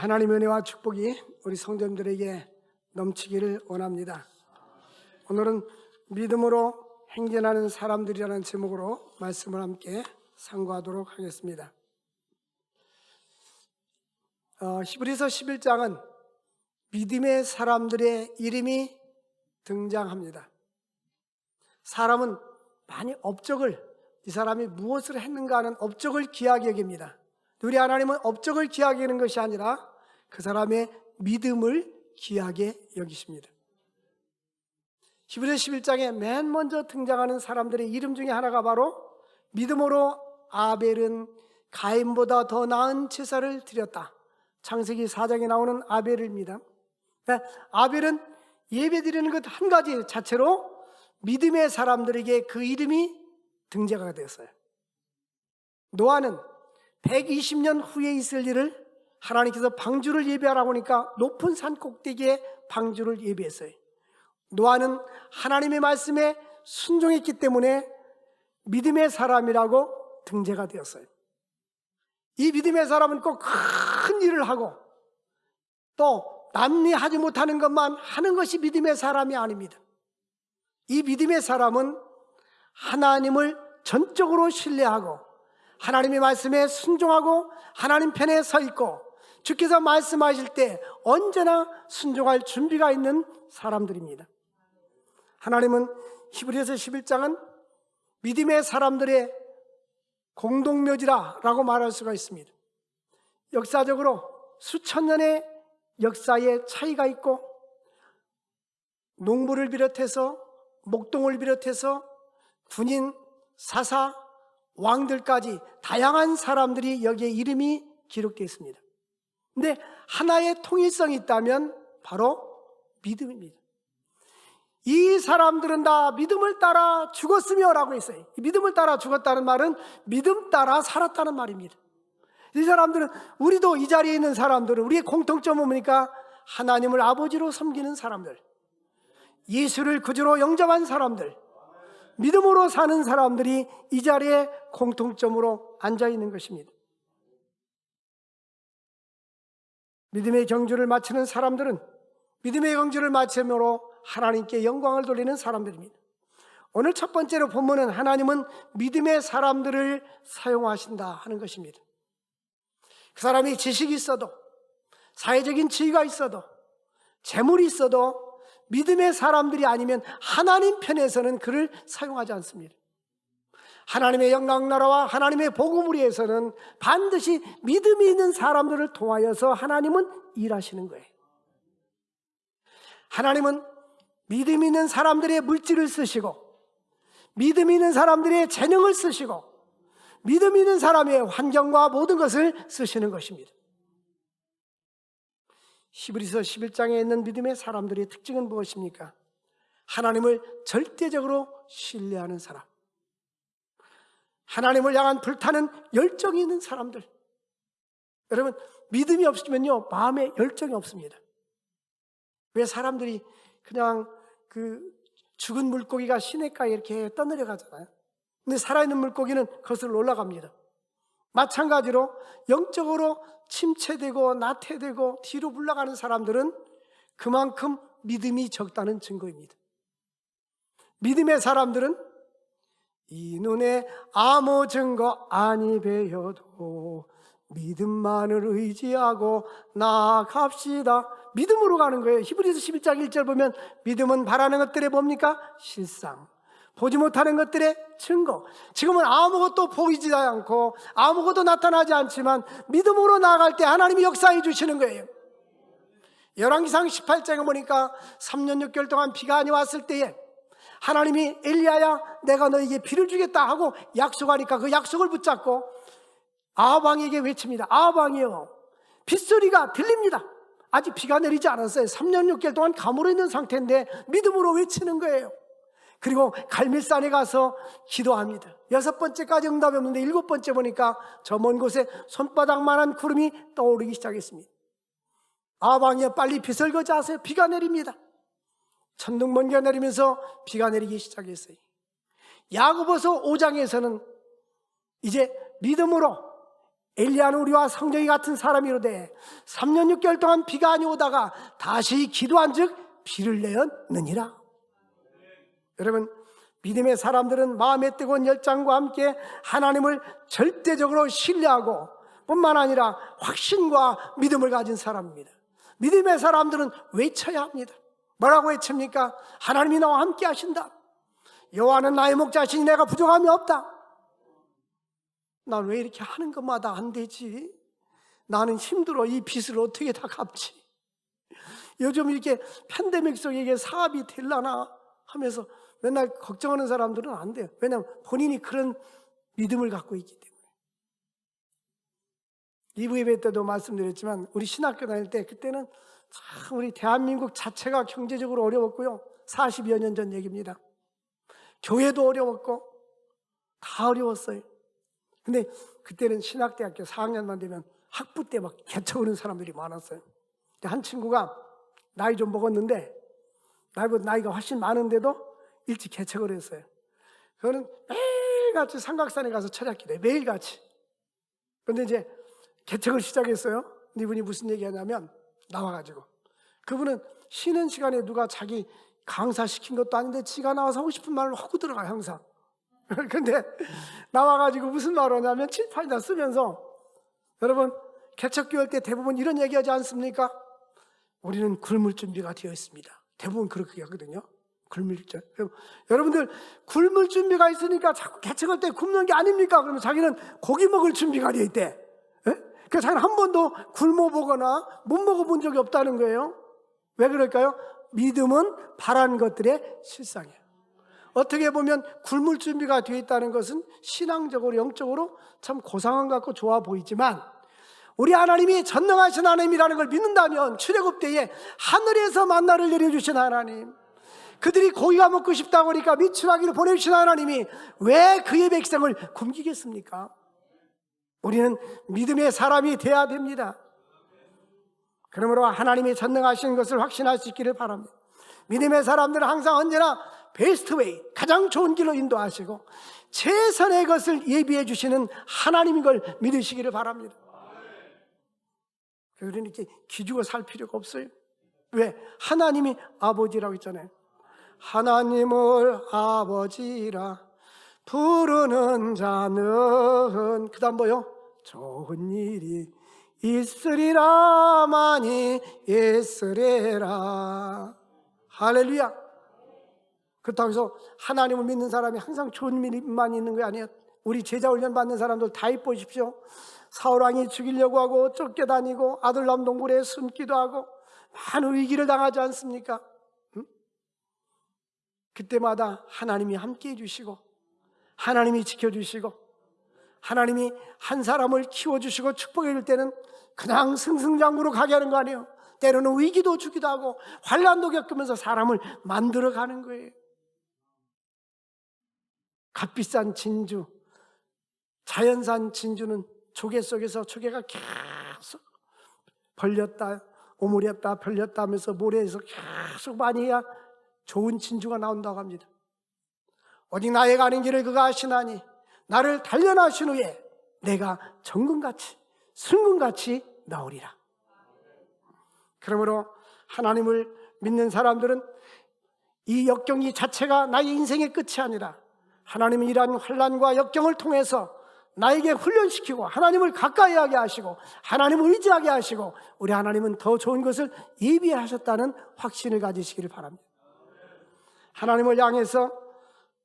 하나님의 은혜와 축복이 우리 성도님들에게 넘치기를 원합니다. 오늘은 믿음으로 행진하는 사람들이라는 제목으로 말씀을 함께 상고하도록 하겠습니다. 히브리서 11장은 믿음의 사람들의 이름이 등장합니다. 사람은 많이 업적을, 이 사람이 무엇을 했는가 하는 업적을 귀하게 여깁니다. 우리 하나님은 업적을 귀하게 여기는 것이 아니라 그 사람의 믿음을 귀하게 여기십니다. 히브리서 11장에 맨 먼저 등장하는 사람들의 이름 중에 하나가 바로 믿음으로 아벨은 가인보다 더 나은 제사를 드렸다. 창세기 4장에 나오는 아벨입니다. 아벨은 예배드리는 것 한 가지 자체로 믿음의 사람들에게 그 이름이 등재가 되었어요. 노아는 120년 후에 있을 일을 하나님께서 방주를 예배하라고 하니까 높은 산 꼭대기에 방주를 예배했어요. 노아는 하나님의 말씀에 순종했기 때문에 믿음의 사람이라고 등재가 되었어요. 이 믿음의 사람은 꼭 큰 일을 하고 또 남이 하지 못하는 것만 하는 것이 믿음의 사람이 아닙니다. 이 믿음의 사람은 하나님을 전적으로 신뢰하고 하나님의 말씀에 순종하고 하나님 편에 서 있고 주께서 말씀하실 때 언제나 순종할 준비가 있는 사람들입니다. 하나님은 히브리서 11장은 믿음의 사람들의 공동묘지라고 말할 수가 있습니다. 역사적으로 수천 년의 역사에 차이가 있고 농부를 비롯해서 목동을 비롯해서 군인, 사사, 왕들까지 다양한 사람들이 여기에 이름이 기록되어 있습니다. 근데 하나의 통일성이 있다면 바로 믿음입니다. 이 사람들은 다 믿음을 따라 죽었으며 라고 했어요. 믿음을 따라 죽었다는 말은 믿음 따라 살았다는 말입니다. 이 사람들은, 우리도 이 자리에 있는 사람들은 우리의 공통점은 뭡니까? 하나님을 아버지로 섬기는 사람들, 예수를 구주로 영접한 사람들, 믿음으로 사는 사람들이 이 자리에 공통점으로 앉아있는 것입니다. 믿음의 경주를 마치는 사람들은 믿음의 경주를 마침으로 하나님께 영광을 돌리는 사람들입니다. 오늘 첫 번째로 본문은 하나님은 믿음의 사람들을 사용하신다 하는 것입니다. 그 사람이 지식이 있어도, 사회적인 지위가 있어도, 재물이 있어도 믿음의 사람들이 아니면 하나님 편에서는 그를 사용하지 않습니다. 하나님의 영광나라와 하나님의 복음을 위해서는 반드시 믿음이 있는 사람들을 통하여서 하나님은 일하시는 거예요. 하나님은 믿음이 있는 사람들의 물질을 쓰시고, 믿음이 있는 사람들의 재능을 쓰시고, 믿음이 있는 사람의 환경과 모든 것을 쓰시는 것입니다. 히브리서 11장에 있는 믿음의 사람들의 특징은 무엇입니까? 하나님을 절대적으로 신뢰하는 사람, 하나님을 향한 불타는 열정이 있는 사람들. 여러분, 믿음이 없으면요 마음에 열정이 없습니다. 왜 사람들이 그냥 죽은 물고기가 시냇가에 이렇게 떠내려가잖아요. 근데 살아있는 물고기는 거슬러 올라갑니다. 마찬가지로 영적으로 침체되고 나태되고 뒤로 물러가는 사람들은 그만큼 믿음이 적다는 증거입니다. 믿음의 사람들은 이 눈에 아무 증거 아니 배여도 믿음만을 의지하고 나아갑시다. 믿음으로 가는 거예요. 히브리서 11장 1절 보면 믿음은 바라는 것들의 뭡니까? 실상, 보지 못하는 것들의 증거. 지금은 아무것도 보이지 않고 아무것도 나타나지 않지만 믿음으로 나아갈 때 하나님이 역사해 주시는 거예요. 열왕기상 18장에 보니까 3년 6개월 동안 비가 아니 왔을 때에 하나님이 엘리야야 내가 너에게 비를 주겠다 하고 약속하니까 그 약속을 붙잡고 아합 왕에게 외칩니다. 아합 왕이여, 빗소리가 들립니다. 아직 비가 내리지 않았어요. 3년 6개월 동안 가물어 있는 상태인데 믿음으로 외치는 거예요. 그리고 갈멜산에 가서 기도합니다. 6번째까지 응답이 없는데 7번째 보니까 저 먼 곳에 손바닥만한 구름이 떠오르기 시작했습니다. 아합 왕이여, 빨리 빗을 거자하세요. 비가 내립니다. 천둥번개가 내리면서 비가 내리기 시작했어요. 야고보서 5장에서는 이제 믿음으로 엘리야는 우리와 성정이 같은 사람이로되 3년 6개월 동안 비가 아니오다가 다시 기도한즉 비를 내었느니라. 여러분, 믿음의 사람들은 마음의 뜨거운 열정과 함께 하나님을 절대적으로 신뢰하고 뿐만 아니라 확신과 믿음을 가진 사람입니다. 믿음의 사람들은 외쳐야 합니다. 뭐라고 외칩니까? 하나님이 나와 함께 하신다. 여호와는 나의 목자시니 내가 부족함이 없다. 난 왜 이렇게 하는 것마다 안 되지? 나는 힘들어. 이 빚을 어떻게 다 갚지? 요즘 이렇게 팬데믹 속에 이게 사업이 될라나 하면서 맨날 걱정하는 사람들은 안 돼요. 왜냐하면 본인이 그런 믿음을 갖고 있기 때문에. 2부 예배 때도 말씀드렸지만 우리 신학교 다닐 때 그때는 참 우리 대한민국 자체가 경제적으로 어려웠고요. 40여 년 전 얘기입니다. 교회도 어려웠고 다 어려웠어요. 근데 그때는 신학대학교 4학년만 되면 학부 때 막 개척 오는 사람들이 많았어요. 한 친구가 나이 좀 먹었는데 나이가 훨씬 많은데도 일찍 개척을 했어요. 그거는 매일같이 삼각산에 가서 철학기도해. 매일같이. 그런데 이제 개척을 시작했어요. 이분이 무슨 얘기하냐면 나와가지고 그분은 쉬는 시간에 누가 자기 강사시킨 것도 아닌데 지가 나와서 하고 싶은 말을 하고 들어가요 항상. 근데 나와가지고 무슨 말을 하냐면 칠판에다 쓰면서 여러분 개척교회 할 때 대부분 이런 얘기하지 않습니까? 우리는 굶을 준비가 되어 있습니다. 대부분 그렇게 하거든요. 굶을 줄. 여러분들 굶을 준비가 있으니까 자꾸 개척할 때 굶는 게 아닙니까? 그러면 자기는 고기 먹을 준비가 되어 있대. 그러니까 자기는 한 번도 굶어보거나 못 먹어본 적이 없다는 거예요. 왜 그럴까요? 믿음은 바란 것들의 실상이에요. 어떻게 보면 굶을 준비가 되어 있다는 것은 신앙적으로 영적으로 참 고상한 것 같고 좋아 보이지만 우리 하나님이 전능하신 하나님이라는 걸 믿는다면 출애굽 때에 하늘에서 만나를 내려주신 하나님, 그들이 고기가 먹고 싶다고 하니까 미추라기를 보내주신 하나님이 왜 그의 백성을 굶기겠습니까? 우리는 믿음의 사람이 되어야 됩니다. 그러므로 하나님이 전능하신 것을 확신할 수 있기를 바랍니다. 믿음의 사람들은 항상 언제나 베스트 웨이, 가장 좋은 길로 인도하시고 최선의 것을 예비해 주시는 하나님인 걸 믿으시기를 바랍니다. 우리는 이렇게 기죽어 살 필요가 없어요. 왜? 하나님이 아버지라고 했잖아요. 하나님을 아버지라 부르는 자는 그 다음 뭐요? 좋은 일이 있으리라 많이 있으리라. 할렐루야. 그렇다고 해서 하나님을 믿는 사람이 항상 좋은 일만 있는 게 아니에요. 우리 제자 훈련 받는 사람들 다 보십시오. 사울왕이 죽이려고 하고 쫓겨다니고 아둘람 동굴에 숨기도 하고 많은 위기를 당하지 않습니까? 그때마다 하나님이 함께 해주시고 하나님이 지켜주시고 하나님이 한 사람을 키워주시고 축복해 줄 때는 그냥 승승장구로 가게 하는 거 아니에요. 때로는 위기도 주기도 하고 환난도 겪으면서 사람을 만들어가는 거예요. 값비싼 진주, 자연산 진주는 조개 속에서 조개가 계속 벌렸다 오므렸다 벌렸다 하면서 모래에서 계속 많이 해야 좋은 진주가 나온다고 합니다. 어디 나의 가는 길을 그가 아시나니 나를 단련하신 후에 내가 정금같이 순금같이 나오리라. 그러므로 하나님을 믿는 사람들은 이 역경이 자체가 나의 인생의 끝이 아니라 하나님이 이러한 환난과 역경을 통해서 나에게 훈련시키고 하나님을 가까이 하게 하시고 하나님을 의지하게 하시고 우리 하나님은 더 좋은 것을 예비하셨다는 확신을 가지시기를 바랍니다. 하나님을 향해서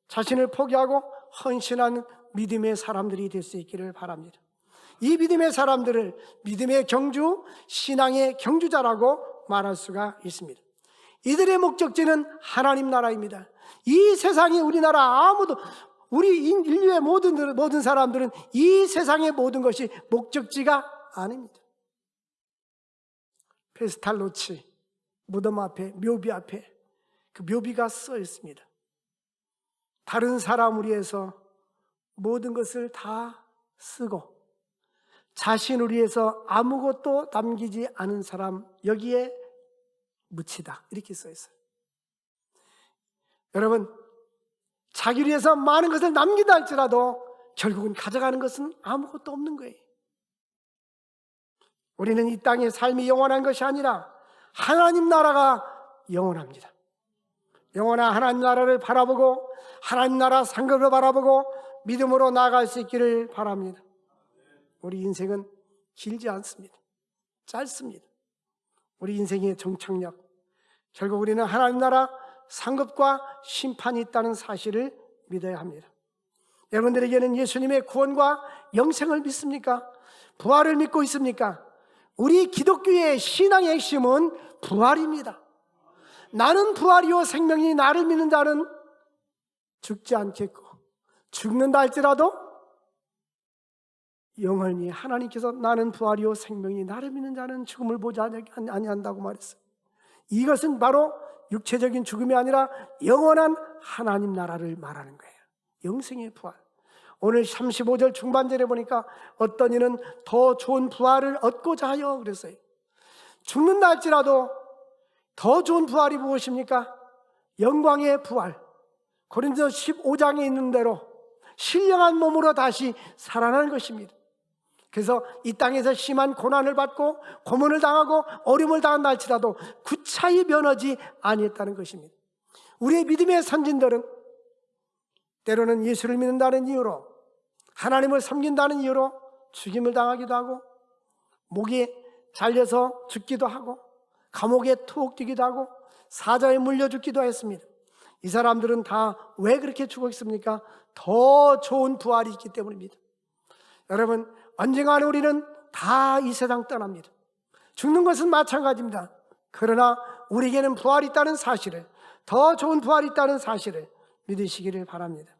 자신을 포기하고 헌신한 믿음의 사람들이 될 수 있기를 바랍니다. 이 믿음의 사람들을 믿음의 경주, 신앙의 경주자라고 말할 수가 있습니다. 이들의 목적지는 하나님 나라입니다. 이 세상이 우리나라 아무도 우리 인류의 모든 사람들은 이 세상의 모든 것이 목적지가 아닙니다. 페스탈로치 무덤 앞에 묘비 앞에 그 묘비가 써 있습니다. 다른 사람을 위해서 모든 것을 다 쓰고 자신을 위해서 아무것도 남기지 않은 사람 여기에 묻히다 이렇게 써 있어요. 여러분 자기를 위해서 많은 것을 남기다 할지라도 결국은 가져가는 것은 아무것도 없는 거예요. 우리는 이 땅의 삶이 영원한 것이 아니라 하나님 나라가 영원합니다. 영원한 하나님 나라를 바라보고 하나님 나라 상급을 바라보고 믿음으로 나아갈 수 있기를 바랍니다. 우리 인생은 길지 않습니다. 짧습니다. 우리 인생의 정착력, 결국 우리는 하나님 나라 상급과 심판이 있다는 사실을 믿어야 합니다. 여러분들에게는 예수님의 구원과 영생을 믿습니까? 부활을 믿고 있습니까? 우리 기독교의 신앙의 핵심은 부활입니다. 나는 부활이요 생명이, 나를 믿는 자는 죽지 않겠고 죽는다 할지라도 영원히, 하나님께서 나는 부활이요 생명이, 나를 믿는 자는 죽음을 보지 아니한다고 말했어요. 이것은 바로 육체적인 죽음이 아니라 영원한 하나님 나라를 말하는 거예요. 영생의 부활. 오늘 35절 중반절에 보니까 어떤 이는 더 좋은 부활을 얻고자 하여 그랬어요. 죽는다 할지라도 더 좋은 부활이 무엇입니까? 영광의 부활. 고린도서 15장에 있는 대로 신령한 몸으로 다시 살아나는 것입니다. 그래서 이 땅에서 심한 고난을 받고 고문을 당하고 어려움을 당한다 할지라도 구차히 면하지 아니했다는 것입니다. 우리의 믿음의 선진들은 때로는 예수를 믿는다는 이유로, 하나님을 섬긴다는 이유로 죽임을 당하기도 하고 목에 잘려서 죽기도 하고 감옥에 투옥 뛰기도 하고 사자에 물려 죽기도 했습니다. 이 사람들은 다 왜 그렇게 죽었습니까? 더 좋은 부활이 있기 때문입니다. 여러분, 언젠가는 우리는 다 이 세상 떠납니다. 죽는 것은 마찬가지입니다. 그러나 우리에게는 부활이 있다는 사실을, 더 좋은 부활이 있다는 사실을 믿으시기를 바랍니다.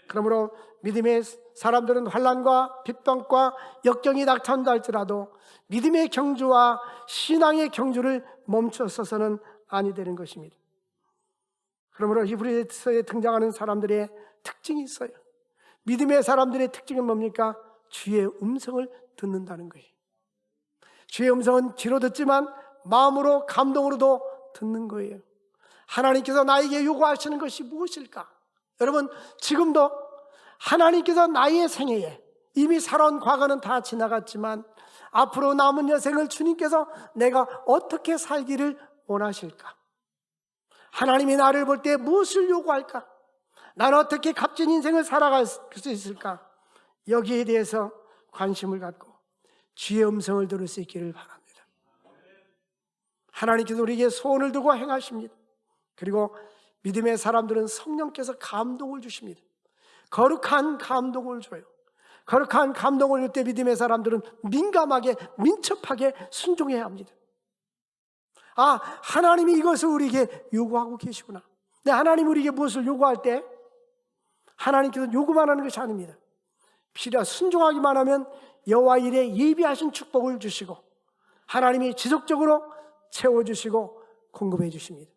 그러므로 믿음의 사람들은 환난과 핍박과 역경이 닥쳐온다 할지라도 믿음의 경주와 신앙의 경주를 멈춰서서는 아니 되는 것입니다. 그러므로 히브리서에 등장하는 사람들의 특징이 있어요. 믿음의 사람들의 특징은 뭡니까? 주의 음성을 듣는다는 거예요. 주의 음성은 귀로 듣지만 마음으로, 감동으로도 듣는 거예요. 하나님께서 나에게 요구하시는 것이 무엇일까? 여러분, 지금도 하나님께서 나의 생애에, 이미 살아온 과거는 다 지나갔지만 앞으로 남은 여생을 주님께서 내가 어떻게 살기를 원하실까? 하나님이 나를 볼 때 무엇을 요구할까? 나는 어떻게 값진 인생을 살아갈 수 있을까? 여기에 대해서 관심을 갖고 주의 음성을 들을 수 있기를 바랍니다. 하나님께서 우리에게 소원을 두고 행하십니다. 그리고 믿음의 사람들은 성령께서 감동을 주십니다. 거룩한 감동을 줘요. 거룩한 감동을 줄 때 믿음의 사람들은 민감하게, 민첩하게 순종해야 합니다. 아, 하나님이 이것을 우리에게 요구하고 계시구나. 근데 하나님이 우리에게 무엇을 요구할 때 하나님께서 요구만 하는 것이 아닙니다. 순종하기만 하면 여호와 일에 예비하신 축복을 주시고 하나님이 지속적으로 채워주시고 공급해 주십니다.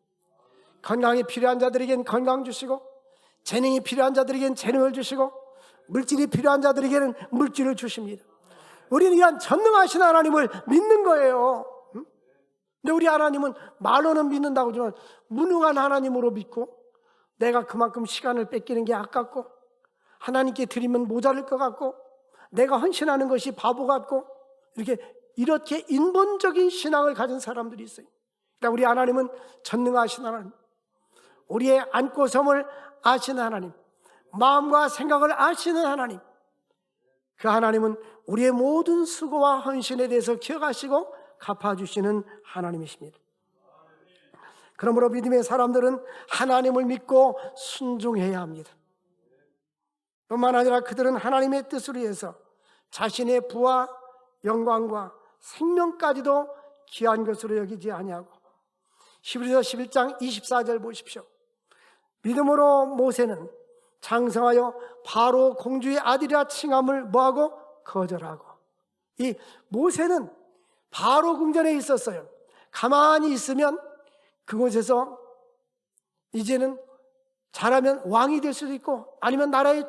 건강이 필요한 자들에겐 건강 주시고, 재능이 필요한 자들에겐 재능을 주시고, 물질이 필요한 자들에게는 물질을 주십니다. 우리는 이런 전능하신 하나님을 믿는 거예요. 근데 우리 하나님은 말로는 믿는다고 하지만 무능한 하나님으로 믿고, 내가 그만큼 시간을 뺏기는 게 아깝고, 하나님께 드리면 모자랄 것 같고, 내가 헌신하는 것이 바보 같고, 이렇게 인본적인 신앙을 가진 사람들이 있어요. 그러니까 우리 하나님은 전능하신 하나님, 우리의 안고 섬을 아시는 하나님, 마음과 생각을 아시는 하나님, 그 하나님은 우리의 모든 수고와 헌신에 대해서 기억하시고 갚아주시는 하나님이십니다. 그러므로 믿음의 사람들은 하나님을 믿고 순종해야 합니다. 뿐만 아니라 그들은 하나님의 뜻을 위해서 자신의 부와 영광과 생명까지도 귀한 것으로 여기지 아니하고, 히브리서 11장 24절 보십시오. 믿음으로 모세는 장성하여 바로 공주의 아들이라 칭함을 뭐하고? 거절하고. 이 모세는 바로 궁전에 있었어요. 가만히 있으면 그곳에서 이제는 잘하면 왕이 될 수도 있고 아니면 나라의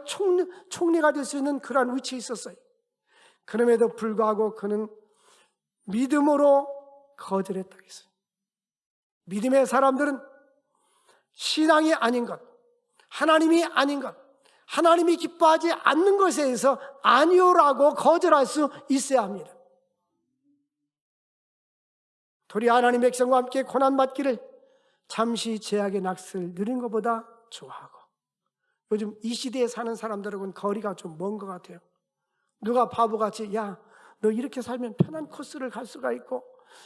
총리가 될 수 있는 그러한 위치에 있었어요. 그럼에도 불구하고 그는 믿음으로 거절했다고 했어요. 믿음의 사람들은 신앙이 아닌 것, 하나님이 아닌 것, 하나님이 기뻐하지 않는 것에 대해서 아니오라고 거절할 수 있어야 합니다. 도리 하나님의 백성과 함께 고난받기를 잠시 죄악의 낙슬 누린 것보다 좋아하고. 요즘 이 시대에 사는 사람들하고는 거리가 좀 먼 것 같아요. 누가 바보같이 야, 너 이렇게 살면 편한 코스를 갈 수가 있고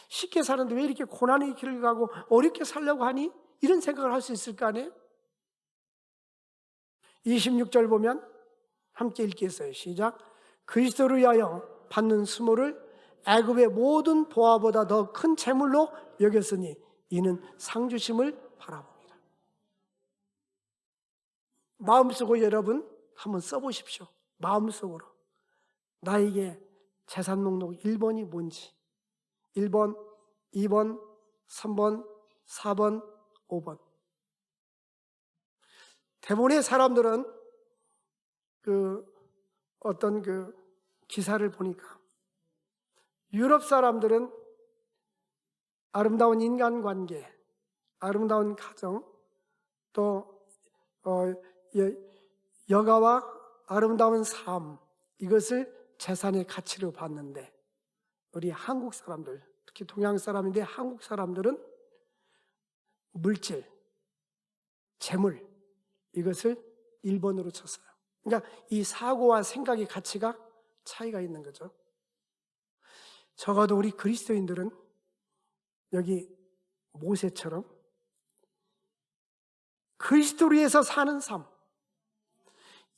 쉽게 사는데 왜 이렇게 고난의 길을 가고 어렵게 살려고 하니? 이런 생각을 할 수 있을 거 아니에요? 26절 보면 함께 읽겠어요. 시작. 그리스도를 위하여 받는 수모를 애굽의 모든 보화보다 더 큰 재물로 여겼으니 이는 상 주심을 바라봅니다. 마음속으로 여러분 한번 써보십시오. 마음속으로 나에게 재산 목록 1번이 뭔지, 1번, 2번, 3번, 4번, 5번. 대부분의 사람들은 어떤 기사를 보니까 유럽 사람들은 아름다운 인간관계, 아름다운 가정, 또 여가와 아름다운 삶, 이것을 재산의 가치로 봤는데 우리 한국 사람들, 특히 동양 사람인데 한국 사람들은 물질, 재물, 이것을 1번으로 쳤어요. 그러니까 이 사고와 생각의 가치가 차이가 있는 거죠. 적어도 우리 그리스도인들은 여기 모세처럼 그리스도를 위해서 사는 삶,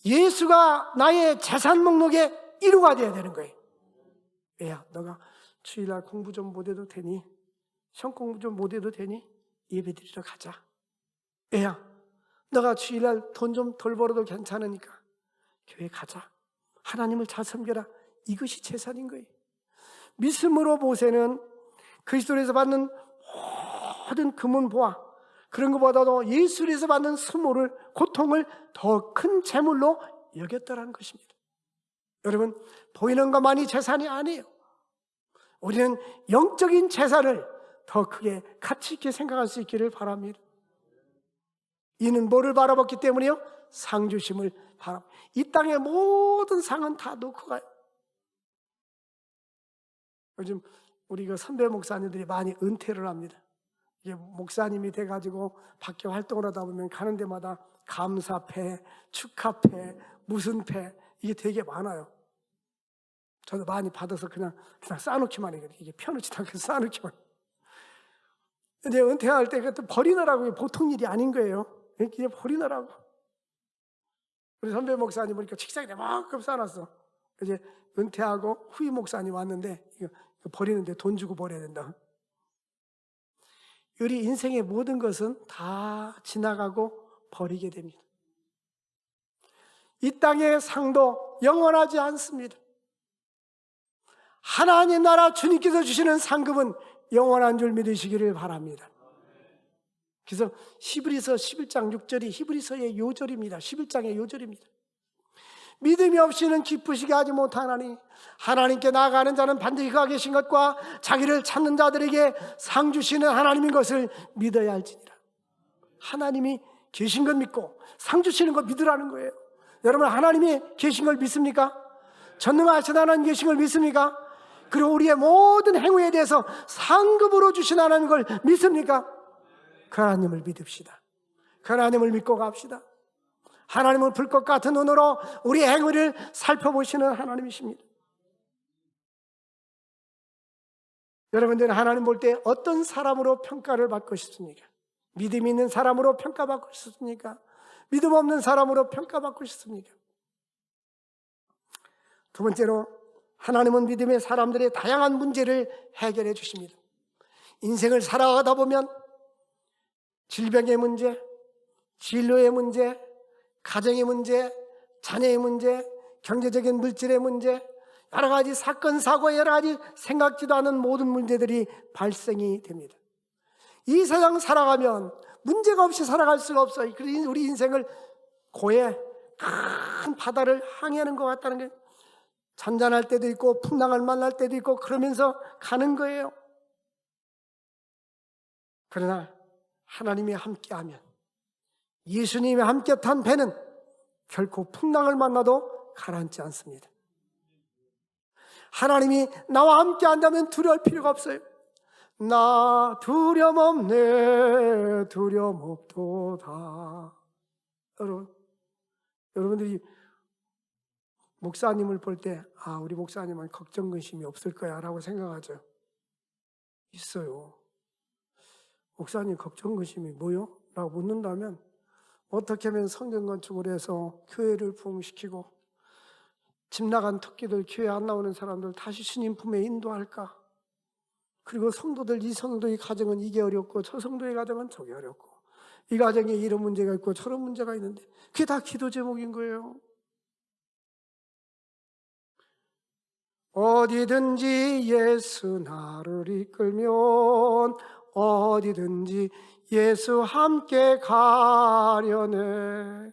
예수가 나의 재산 목록의 1호가 되어야 되는 거예요. 야, 너가 주일날 공부 좀 못해도 되니? 시험 공부 좀 못해도 되니? 예배 드리러 가자. 야, 너가 주일날 돈 좀 덜 벌어도 괜찮으니까 교회 가자. 하나님을 잘 섬겨라. 이것이 재산인 거예요. 믿음으로 모세는 그리스도에서 받는 모든 금은 보화, 그런 것보다도 예수에서 받는 수모를, 고통을 더 큰 재물로 여겼다는 것입니다. 여러분, 보이는 것만이 재산이 아니에요. 우리는 영적인 재산을 더 크게 가치 있게 생각할 수 있기를 바랍니다. 이는 뭐를 바라봤기 때문에요? 상 주심을 바랍니다. 이 땅의 모든 상은 다 놓고 가요. 요즘 우리 선배 목사님들이 많이 은퇴를 합니다. 이게 목사님이 돼가지고 밖에 활동을 하다 보면 가는 데마다 감사패, 축하패, 무슨 패, 이게 되게 많아요. 저도 많이 받아서 그냥 쌓아놓기만 해요. 이게 펴놓지도 않고 쌓아놓기만 해요. 이제 은퇴할 때 그것도 버리느라고 보통 일이 아닌 거예요. 이게 버리느라고. 우리 선배 목사님 보니까 책상에 이만큼 쌓아놨어. 이제 은퇴하고 후임 목사님 왔는데 이거 버리는데 돈 주고 버려야 된다. 우리 인생의 모든 것은 다 지나가고 버리게 됩니다. 이 땅의 상도 영원하지 않습니다. 하나님 나라 주님께서 주시는 상급은 영원한 줄 믿으시기를 바랍니다. 그래서 히브리서 11장 6절이 히브리서의 요절입니다. 11장의 요절입니다. 믿음이 없이는 기쁘시게 하지 못하나니 하나님께 나아가는 자는 반드시 그가 계신 것과 자기를 찾는 자들에게 상 주시는 하나님인 것을 믿어야 할지니라. 하나님이 계신 것 믿고 상 주시는 것 믿으라는 거예요. 여러분, 하나님이 계신 걸 믿습니까? 전능하신 하나님 계신 걸 믿습니까? 그리고 우리의 모든 행위에 대해서 상급으로 주신 하나님인 걸 믿습니까? 그 하나님을 믿읍시다. 그 하나님을 믿고 갑시다. 하나님은 불꽃 같은 눈으로 우리의 행위를 살펴보시는 하나님이십니다. 여러분들은 하나님 볼 때 어떤 사람으로 평가를 받고 싶습니까? 믿음이 있는 사람으로 평가받고 싶습니까? 믿음 없는 사람으로 평가받고 싶습니까? 두 번째로, 하나님은 믿음의 사람들의 다양한 문제를 해결해 주십니다. 인생을 살아가다 보면 질병의 문제, 진로의 문제, 가정의 문제, 자녀의 문제, 경제적인 물질의 문제, 여러 가지 사건, 사고, 여러 가지 생각지도 않은 모든 문제들이 발생이 됩니다. 이 세상 살아가면 문제가 없이 살아갈 수가 없어요. 그래서 우리 인생을 고해, 큰 바다를 항해하는 것 같다는 게, 잔잔할 때도 있고 풍랑을 만날 때도 있고 그러면서 가는 거예요. 그러나 하나님이 함께하면, 예수님이 함께 탄 배는 결코 풍랑을 만나도 가라앉지 않습니다. 하나님이 나와 함께 한다면 두려울 필요가 없어요. 나 두려움 없네 두려움 없도다. 여러분들이 목사님을 볼 때 우리 목사님은 걱정 근심이 없을 거야 라고 생각하죠. 있어요. 목사님 걱정 근심이 뭐요? 라고 묻는다면 어떻게 하면 성전 건축을 해서 교회를 부흥시키고 집 나간 토끼들, 교회 안 나오는 사람들 다시 주님 품에 인도할까? 그리고 성도들, 이 성도의 가정은 이게 어렵고 저 성도의 가정은 저게 어렵고 이 가정에 이런 문제가 있고 저런 문제가 있는데 그게 다 기도 제목인 거예요. 어디든지 예수 나를 이끌면 어디든지 예수 함께 가려네.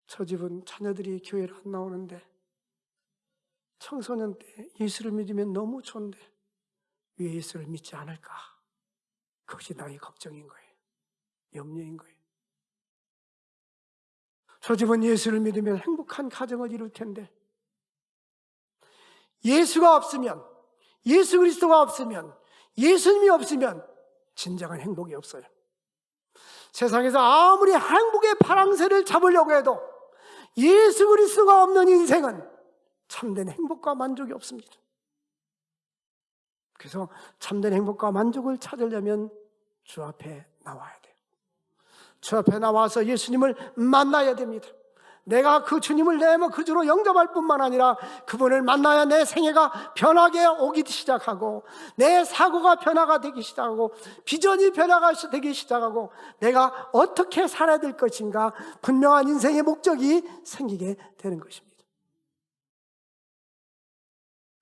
저 집은 자녀들이 교회를 안 나오는데 청소년 때 예수를 믿으면 너무 좋은데 왜 예수를 믿지 않을까? 그것이 나의 걱정인 거예요. 염려인 거예요. 저 집은 예수를 믿으면 행복한 가정을 이룰 텐데 예수가 없으면, 예수 그리스도가 없으면, 예수님이 없으면 진정한 행복이 없어요. 세상에서 아무리 행복의 파랑새를 잡으려고 해도 예수 그리스도가 없는 인생은 참된 행복과 만족이 없습니다. 그래서 참된 행복과 만족을 찾으려면 주 앞에 나와야 돼요. 주 앞에 나와서 예수님을 만나야 됩니다. 내가 그 주님을 내 그 주로 영접할 뿐만 아니라 그분을 만나야 내 생애가 변하게 오기 시작하고 내 사고가 변화가 되기 시작하고 비전이 변화가 되기 시작하고 내가 어떻게 살아야 될 것인가 분명한 인생의 목적이 생기게 되는 것입니다.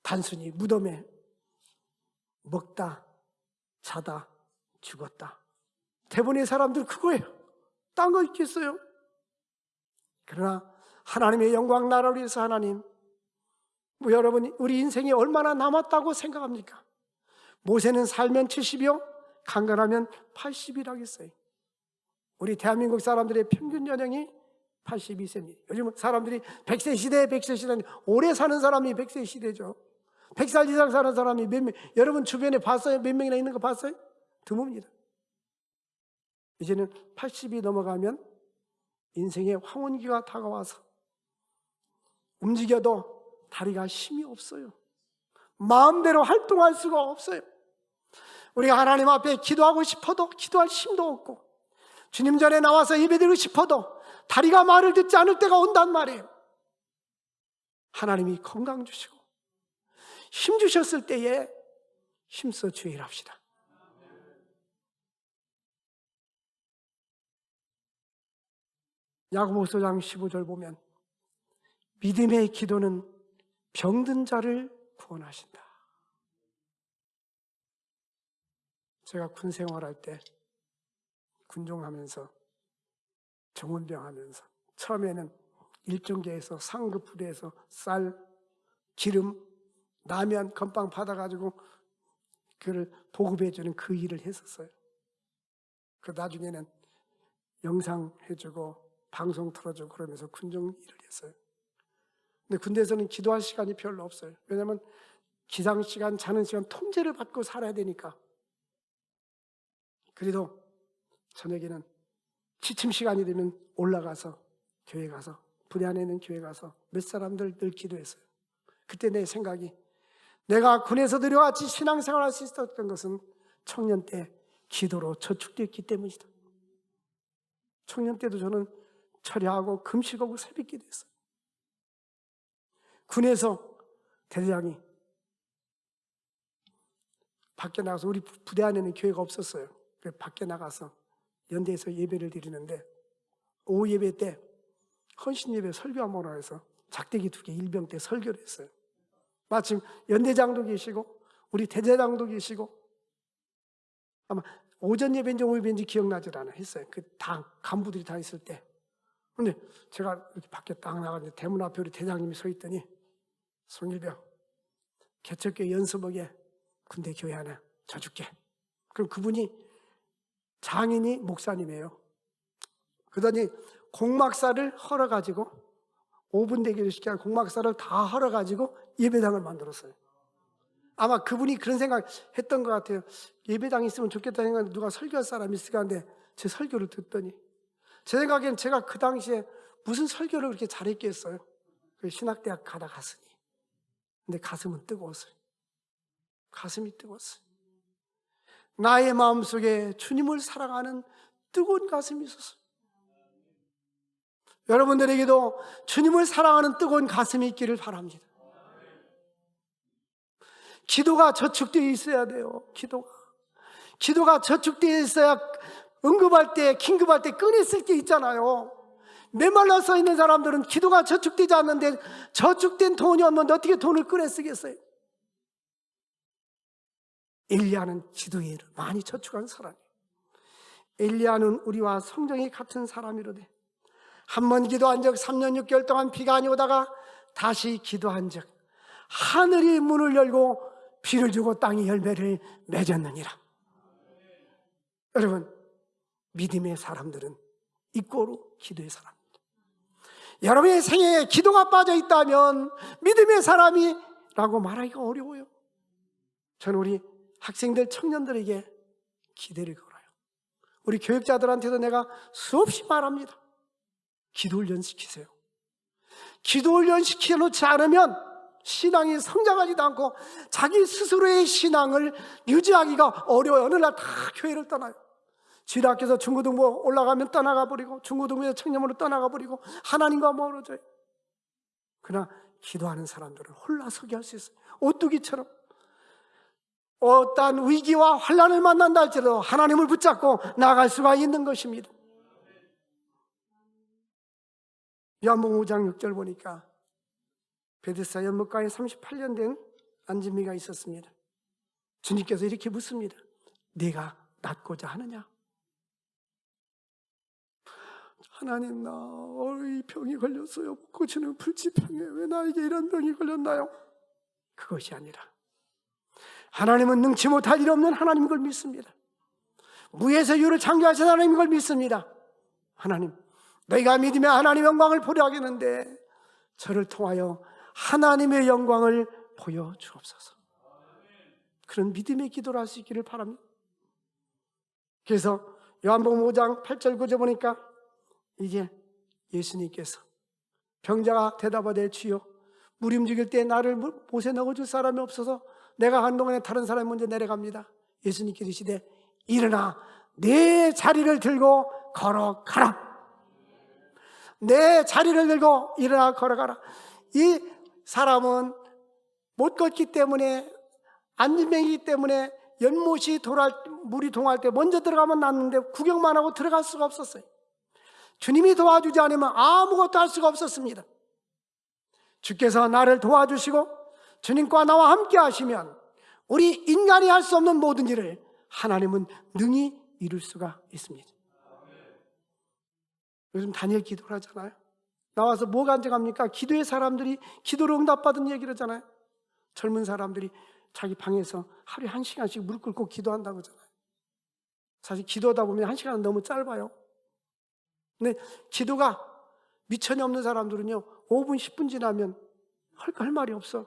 단순히 무덤에 먹다 자다 죽었다. 대부분의 사람들 그거예요. 딴 거 있겠어요? 그러나 하나님의 영광 나라를 위해서 하나님, 여러분 우리 인생이 얼마나 남았다고 생각합니까? 모세는 살면 70이요 강건하면 80이라고 했어요. 우리 대한민국 사람들의 평균 연령이 82세입니다. 요즘 사람들이 100세 시대, 100세 시대, 오래 사는 사람이 100세 시대죠. 100살 이상 사는 사람이 몇 명, 여러분 주변에 봤어요? 몇 명이나 있는 거 봤어요? 드뭅니다. 이제는 80이 넘어가면 인생의 황혼기가 다가와서 움직여도 다리가 힘이 없어요. 마음대로 활동할 수가 없어요. 우리가 하나님 앞에 기도하고 싶어도 기도할 힘도 없고 주님 전에 나와서 예배드리고 싶어도 다리가 말을 듣지 않을 때가 온단 말이에요. 하나님이 건강 주시고 힘 주셨을 때에 힘써 주의를 합시다. 야고보서 15절 보면 믿음의 기도는 병든 자를 구원하신다. 제가 군 생활할 때 군종하면서 정원병하면서 처음에는 일정계에서 상급 부대에서 쌀, 기름, 라면, 건빵 받아가지고 그를 보급해주는 그 일을 했었어요. 그 나중에는 영상 해주고 방송 틀어주고 그러면서 군종 일을 했어요. 근데 군대에서는 기도할 시간이 별로 없어요. 왜냐하면 기상 시간, 자는 시간 통제를 받고 살아야 되니까. 그래도 저녁에는 취침 시간이 되면 올라가서 교회 가서 부대 안에 있는 교회 가서 몇 사람들 늘 기도했어요. 그때 내 생각이 내가 군에서 들여같이 신앙생활할 수 있었던 것은 청년 때 기도로 저축됐기 때문이다. 청년 때도 저는 철야하고 금식하고 새벽기도 했어요. 군에서 대대장이 밖에 나가서 우리 부대 안에는 교회가 없었어요. 그래서 밖에 나가서 연대에서 예배를 드리는데 오후 예배 때 헌신 예배 설교 한번 해서 작대기 2개 일병 때 설교를 했어요. 마침 연대장도 계시고 우리 대대장도 계시고 아마 오전 예배인지 오후 예배인지 기억나질 않아 했어요. 그 당 간부들이 다 있을 때. 근데 제가 이렇게 밖에 딱 나가는데 대문 앞에 우리 대장님이 서 있더니 송일병 개척교회 연수복에 군대 교회 하나 줘줄게. 그럼 그분이 장인이 목사님이에요. 그러더니 공막사를 헐어가지고 5분 대기를 시켜서 공막사를 다 헐어가지고 예배당을 만들었어요. 아마 그분이 그런 생각 했던 것 같아요. 예배당이 있으면 좋겠다 생각하는데 누가 설교할 사람이 있을까 하는데 제 설교를 듣더니 제 생각엔 제가 그 당시에 무슨 설교를 그렇게 잘했겠어요. 신학대학 가다 갔으니. 근데 가슴은 뜨거웠어요. 가슴이 뜨거웠어요. 나의 마음속에 주님을 사랑하는 뜨거운 가슴이 있었어요. 여러분들에게도 주님을 사랑하는 뜨거운 가슴이 있기를 바랍니다. 기도가 저축되어 있어야 돼요. 기도가 저축되어 있어야 응급할 때, 긴급할 때 꺼냈을 게 있잖아요. 메말라 서 있는 사람들은 기도가 저축되지 않는데 저축된 돈이 없는데 어떻게 돈을 꺼내 쓰겠어요? 엘리야는 기도에 많이 저축한 사람이에요. 엘리야는 우리와 성정이 같은 사람이로되 한 번 기도한 적 3년 6개월 동안 비가 안 오다가 다시 기도한 적 하늘이 문을 열고 비를 주고 땅이 열매를 맺었느니라. 여러분, 믿음의 사람들은 이꼬로 기도의 사람입니다. 여러분의 생애에 기도가 빠져 있다면 믿음의 사람이라고 말하기가 어려워요. 저는 우리 학생들, 청년들에게 기대를 걸어요. 우리 교육자들한테도 내가 수없이 말합니다. 기도 훈련시키세요. 기도 훈련시켜 놓지 않으면 신앙이 성장하지도 않고 자기 스스로의 신앙을 유지하기가 어려워요. 어느 날 다 교회를 떠나요. 지학교에서 중고등부 올라가면 떠나가 버리고 중고등부에서 청년으로 떠나가 버리고 하나님과 멀어져요. 그러나 기도하는 사람들은 홀라서기 할 수 있어요. 오뚜기처럼 어떠한 위기와 환난을 만난다 할지라도 하나님을 붙잡고 나아갈 수가 있는 것입니다. 요한복음 5장 6절 보니까 베데스다 연못가에 38년 된 안진미가 있었습니다. 주님께서 이렇게 묻습니다. 네가 낫고자 하느냐? 하나님, 나 이 병이 걸렸어요. 못 고치는 불치병에 왜 나에게 이런 병이 걸렸나요? 그것이 아니라 하나님은 능치 못할 일 없는 하나님인 걸 믿습니다. 무에서 유를 창조하신 하나님인 걸 믿습니다. 하나님, 너희가 믿으면 하나님의 영광을 보려 하겠는데 저를 통하여 하나님의 영광을 보여주옵소서. 그런 믿음의 기도를 할 수 있기를 바랍니다. 그래서 요한복음 5장 8절 9절 보니까 이제 예수님께서 병자가 대답하되 주여 물이 움직일 때 나를 못에 넣어줄 사람이 없어서 내가 간 동안에 다른 사람이 먼저 내려갑니다. 예수님께서 이르시되 일어나 내 자리를 들고 걸어가라. 내 자리를 들고 일어나 걸어가라. 이 사람은 못 걷기 때문에 안진병이기 때문에 연못이 물이 동할 때 먼저 들어가면 낫는데 구경만 하고 들어갈 수가 없었어요. 주님이 도와주지 않으면 아무것도 할 수가 없었습니다. 주께서 나를 도와주시고 주님과 나와 함께 하시면 우리 인간이 할 수 없는 모든 일을 하나님은 능히 이룰 수가 있습니다. 요즘 다니엘 기도를 하잖아요. 나와서 뭐 간증합니까? 기도의 사람들이 기도로 응답받은 얘기를 하잖아요. 젊은 사람들이 자기 방에서 하루에 1시간씩 무릎 꿇고 기도한다고 하잖아요. 사실 기도하다 보면 1시간은 너무 짧아요. 근데 기도가 미천이 없는 사람들은요 5분 10분 지나면 할 말이 없어.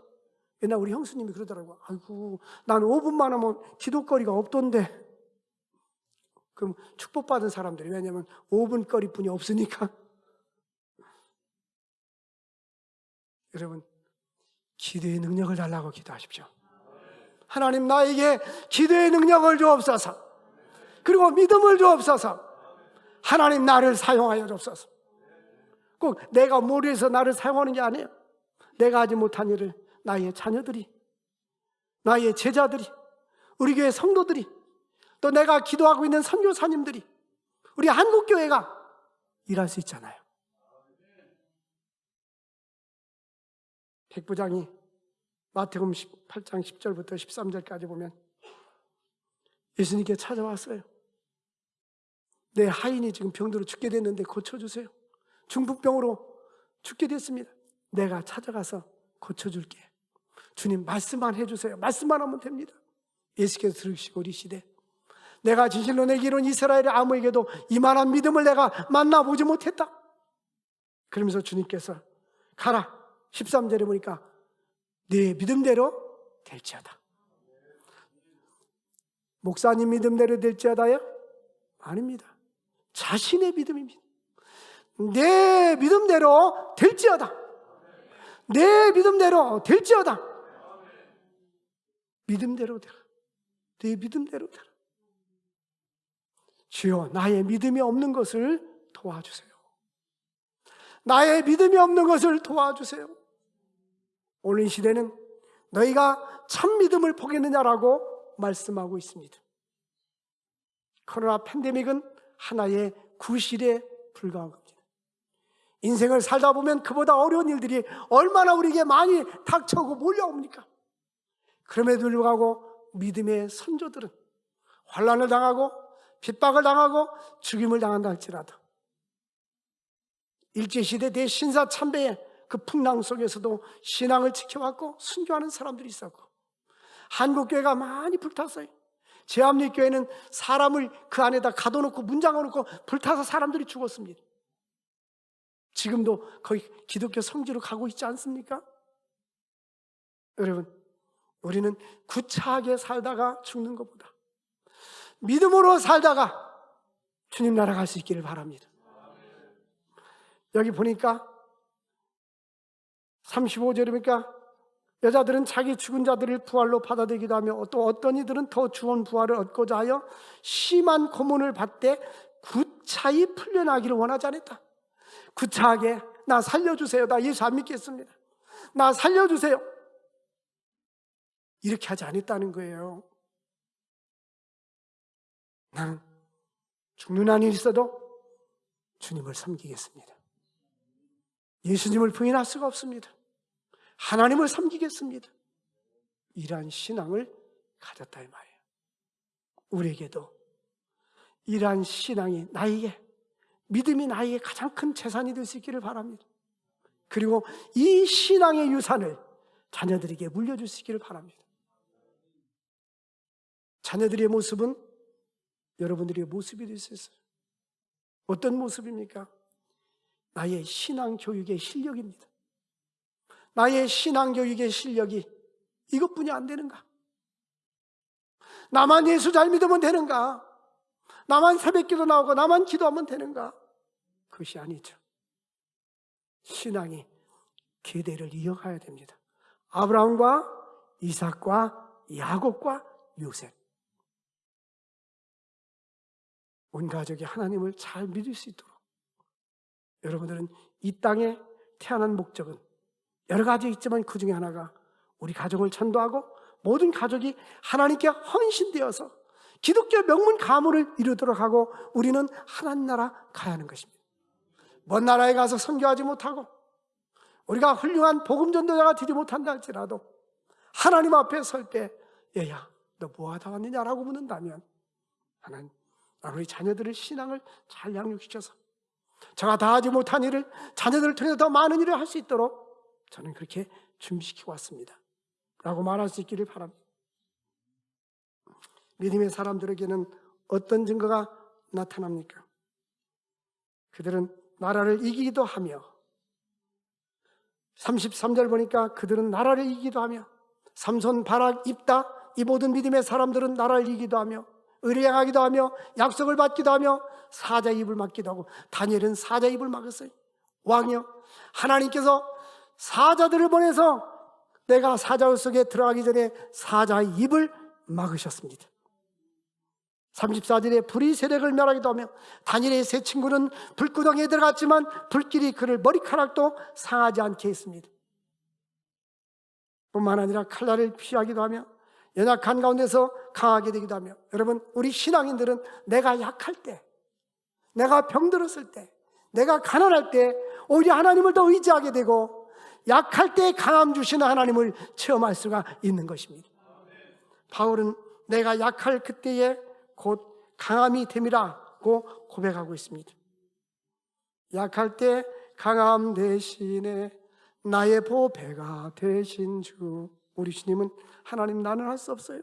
옛날 우리 형수님이 그러더라고요. 아이고 난 5분만 하면 기도거리가 없던데. 그럼 축복받은 사람들이, 왜냐하면 5분 거리뿐이 없으니까. 여러분, 기도의 능력을 달라고 기도하십시오. 하나님, 나에게 기도의 능력을 주옵소서. 그리고 믿음을 주옵소서. 하나님, 나를 사용하여 주옵소서. 꼭 내가 무리해서 나를 사용하는 게 아니에요. 내가 하지 못한 일을 나의 자녀들이, 나의 제자들이, 우리 교회 성도들이, 또 내가 기도하고 있는 선교사님들이, 우리 한국교회가 일할 수 있잖아요. 백부장이 마태복음 18장 10절부터 13절까지 보면 예수님께 찾아왔어요. 내 하인이 지금 병들어 죽게 됐는데 고쳐주세요. 중풍병으로 죽게 됐습니다. 내가 찾아가서 고쳐줄게. 주님 말씀만 해주세요. 말씀만 하면 됩니다. 예수께서 들으시고 이르시되 내가 진실로 내게 이룬 이스라엘의 아무에게도 이만한 믿음을 내가 만나보지 못했다. 그러면서 주님께서 가라. 13절에 보니까 네 믿음대로 될지어다. 목사님 믿음대로 될지어다요? 아닙니다. 자신의 믿음입니다. 내 믿음대로 될지어다. 내 믿음대로 될지어다. 믿음대로 되라. 내 믿음대로 되라. 주여, 나의 믿음이 없는 것을 도와주세요. 나의 믿음이 없는 것을 도와주세요. 오늘 이 시대는 너희가 참 믿음을 보겠느냐라고 말씀하고 있습니다. 코로나 팬데믹은 하나의 구실에 불과한 겁니다. 인생을 살다 보면 그보다 어려운 일들이 얼마나 우리에게 많이 닥쳐오고 몰려옵니까? 그럼에도 불구하고 믿음의 선조들은 환난을 당하고 핍박을 당하고 죽임을 당한다 할지라도 일제시대 대신사 참배의 그 풍랑 속에서도 신앙을 지켜왔고 순교하는 사람들이 있었고, 한국교회가 많이 불탔어요. 제합리교회는 사람을 그 안에다 가둬놓고 문 잠궈놓고 불타서 사람들이 죽었습니다. 지금도 거의 기독교 성지로 가고 있지 않습니까? 여러분, 우리는 구차하게 살다가 죽는 것보다 믿음으로 살다가 주님 나라 갈 수 있기를 바랍니다. 여기 보니까 35절이니까 여자들은 자기 죽은 자들을 부활로 받아들이기도 하며 또 어떤 이들은 더 좋은 부활을 얻고자 하여 심한 고문을 받되 구차히 풀려나기를 원하지 않았다. 구차하게 나 살려주세요. 나 예수 안 믿겠습니다. 나 살려주세요. 이렇게 하지 않았다는 거예요. 나는 죽는 한이 있어도 주님을 섬기겠습니다. 예수님을 부인할 수가 없습니다. 하나님을 섬기겠습니다. 이러한 신앙을 가졌다 이 말이에요. 우리에게도 이러한 신앙이 나에게, 믿음이 나에게 가장 큰 재산이 될 수 있기를 바랍니다. 그리고 이 신앙의 유산을 자녀들에게 물려줄 수 있기를 바랍니다. 자녀들의 모습은 여러분들의 모습이 될 수 있어요. 어떤 모습입니까? 나의 신앙 교육의 실력입니다. 나의 신앙 교육의 실력이 이것뿐이 안 되는가? 나만 예수 잘 믿으면 되는가? 나만 새벽기도 나오고 나만 기도하면 되는가? 그것이 아니죠. 신앙이 계대를 이어가야 됩니다. 아브라함과 이삭과 야곱과 요셉, 온 가족이 하나님을 잘 믿을 수 있도록 여러분들은 이 땅에 태어난 목적은 여러 가지 있지만 그 중에 하나가 우리 가족을 전도하고 모든 가족이 하나님께 헌신되어서 기독교 명문 가문을 이루도록 하고 우리는 하나님 나라 가야 하는 것입니다. 먼 나라에 가서 선교하지 못하고 우리가 훌륭한 복음 전도자가 되지 못한다 할지라도 하나님 앞에 설 때 얘야 너 뭐하다 왔느냐라고 묻는다면 하나님, 우리 자녀들의 신앙을 잘 양육시켜서 제가 다 하지 못한 일을 자녀들을 통해서 더 많은 일을 할 수 있도록 저는 그렇게 준비시키고 왔습니다 라고 말할 수 있기를 바랍니다. 믿음의 사람들에게는 어떤 증거가 나타납니까? 그들은 나라를 이기기도 하며 33절 보니까 그들은 나라를 이기기도 하며 삼손, 바락, 입다 이 모든 믿음의 사람들은 나라를 이기기도 하며 의뢰하기도 하며 약속을 받기도 하며 사자 입을 막기도 하고 다니엘은 사자 입을 막았어요. 왕이요, 하나님께서 사자들을 보내서 내가 사자 속에 들어가기 전에 사자의 입을 막으셨습니다. 34절에 불이 세력을 멸하기도 하며 다니엘의 세 친구는 불구덩이에 들어갔지만 불길이 그를 머리카락도 상하지 않게 했습니다. 뿐만 아니라 칼날을 피하기도 하며 연약한 가운데서 강하게 되기도 하며, 여러분 우리 신앙인들은 내가 약할 때, 내가 병들었을 때, 내가 가난할 때 오히려 하나님을 더 의지하게 되고 약할 때 강함 주시는 하나님을 체험할 수가 있는 것입니다. 바울은 내가 약할 그때에 곧 강함이 됨이라고 고백하고 있습니다. 약할 때 강함 대신에 나의 보배가 되신 주, 우리 주님은 하나님 나는 할 수 없어요,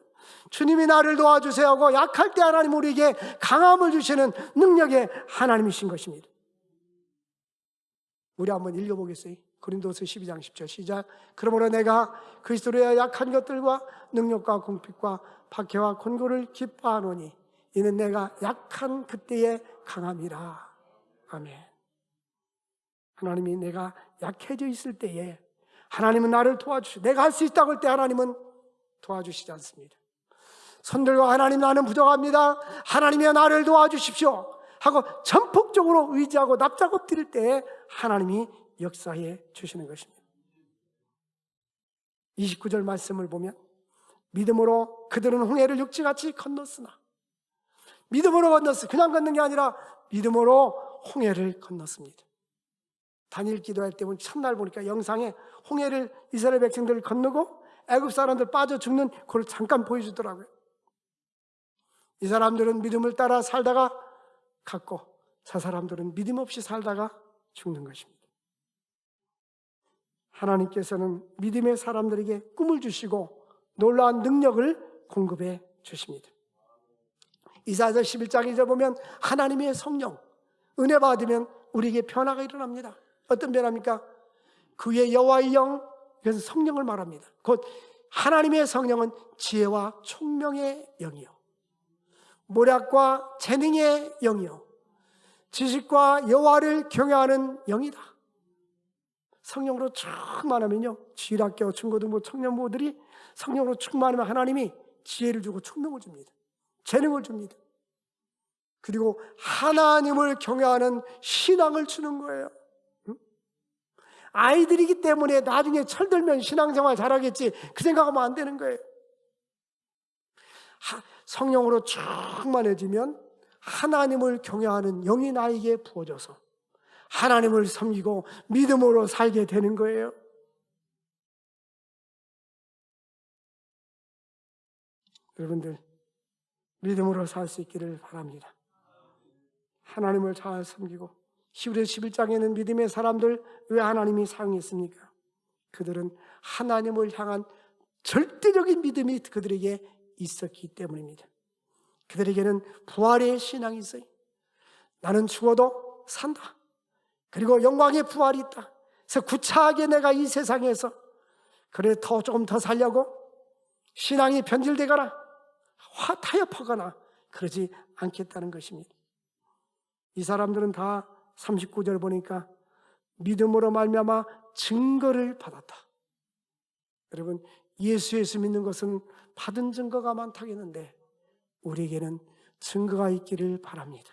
주님이 나를 도와주세요 하고 약할 때 하나님 우리에게 강함을 주시는 능력의 하나님이신 것입니다. 우리 한번 읽어보겠어요. 고린도서 12장 10절 시작. 그러므로 내가 그리스도의 약한 것들과 능력과 궁핍과 박해와 곤고를 기뻐하노니 이는 내가 약한 그때의 강함이라. 아멘. 하나님이 내가 약해져 있을 때에 하나님은 나를 도와주시고, 내가 할 수 있다고 할 때 하나님은 도와주시지 않습니다. 손들고 하나님 나는 부족합니다, 하나님이여 나를 도와주십시오 하고 전폭적으로 의지하고 납작 엎드릴 때 하나님이 역사해 주시는 것입니다. 29절 말씀을 보면 믿음으로 그들은 홍해를 육지같이 건넜으나, 믿음으로 건넜어요. 그냥 건넌 게 아니라 믿음으로 홍해를 건넜습니다. 단일 기도할 때 보면 첫날 보니까 영상에 홍해를 이스라엘 백성들을 건너고 애굽 사람들 빠져 죽는 그걸 잠깐 보여주더라고요. 이 사람들은 믿음을 따라 살다가 갔고 저 사람들은 믿음 없이 살다가 죽는 것입니다. 하나님께서는 믿음의 사람들에게 꿈을 주시고 놀라운 능력을 공급해 주십니다. 이사야서 11장 2절 보면 하나님의 성령, 은혜 받으면 우리에게 변화가 일어납니다. 어떤 변화입니까? 그의 여호와의 영, 그래서 성령을 말합니다. 곧 하나님의 성령은 지혜와 총명의 영이요, 모략과 재능의 영이요, 지식과 여호와를 경외하는 영이다. 성령으로 충만하면요, 주일학교 중고등부 청년부들이 성령으로 충만하면 하나님이 지혜를 주고 총명을 줍니다. 재능을 줍니다. 그리고 하나님을 경외하는 신앙을 주는 거예요. 아이들이기 때문에 나중에 철들면 신앙생활 잘하겠지 그 생각하면 안 되는 거예요. 성령으로 충만해지면 하나님을 경외하는 영이 나에게 부어져서 하나님을 섬기고 믿음으로 살게 되는 거예요. 여러분들 믿음으로 살 수 있기를 바랍니다. 하나님을 잘 섬기고, 히브리서 11장에는 믿음의 사람들 왜 하나님이 사용했습니까? 그들은 하나님을 향한 절대적인 믿음이 그들에게 있었기 때문입니다. 그들에게는 부활의 신앙이 있어요. 나는 죽어도 산다, 그리고 영광의 부활이 있다. 그래서 구차하게 내가 이 세상에서 그래 조금 더 살려고 신앙이 변질되거나 타협하거나 그러지 않겠다는 것입니다. 이 사람들은 다 39절 보니까 믿음으로 말미암아 증거를 받았다. 여러분, 예수 믿는 것은 받은 증거가 많다겠는데 우리에게는 증거가 있기를 바랍니다.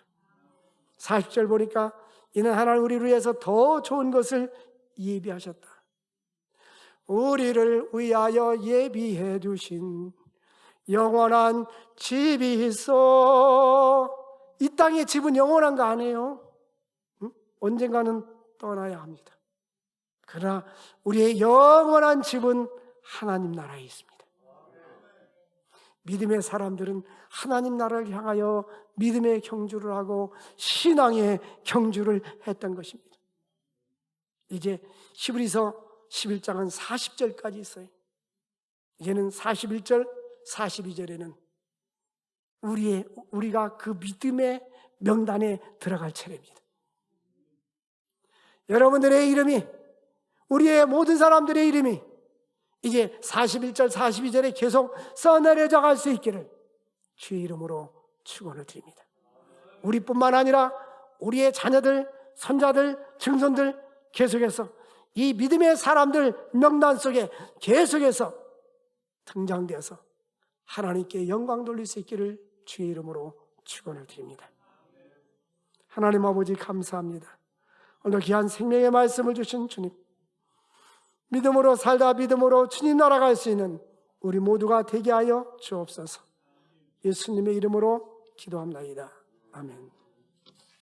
40절 보니까 이는 하나님 우리를 위해서 더 좋은 것을 예비하셨다. 우리를 위하여 예비해 두신 영원한 집이 있어. 이 땅의 집은 영원한 거 아니에요. 언젠가는 떠나야 합니다. 그러나 우리의 영원한 집은 하나님 나라에 있습니다. 믿음의 사람들은 하나님 나라를 향하여 믿음의 경주를 하고 신앙의 경주를 했던 것입니다. 이제 히브리서 11장은 40절까지 있어요. 이제는 41절, 42절에는 우리가 그 믿음의 명단에 들어갈 차례입니다. 여러분들의 이름이, 우리의 모든 사람들의 이름이 이제 41절, 42절에 계속 써내려져 갈 수 있기를 주의 이름으로 축원을 드립니다. 우리뿐만 아니라 우리의 자녀들, 손자들, 증손들 계속해서 이 믿음의 사람들 명단 속에 계속해서 등장되어서 하나님께 영광 돌릴 수 있기를 주의 이름으로 축원을 드립니다. 하나님 아버지 감사합니다. 오늘 귀한 생명의 말씀을 주신 주님, 믿음으로 살다 믿음으로 주님 나라 갈 수 있는 우리 모두가 되게 하여 주옵소서. 예수님의 이름으로 기도합나이다. 아멘.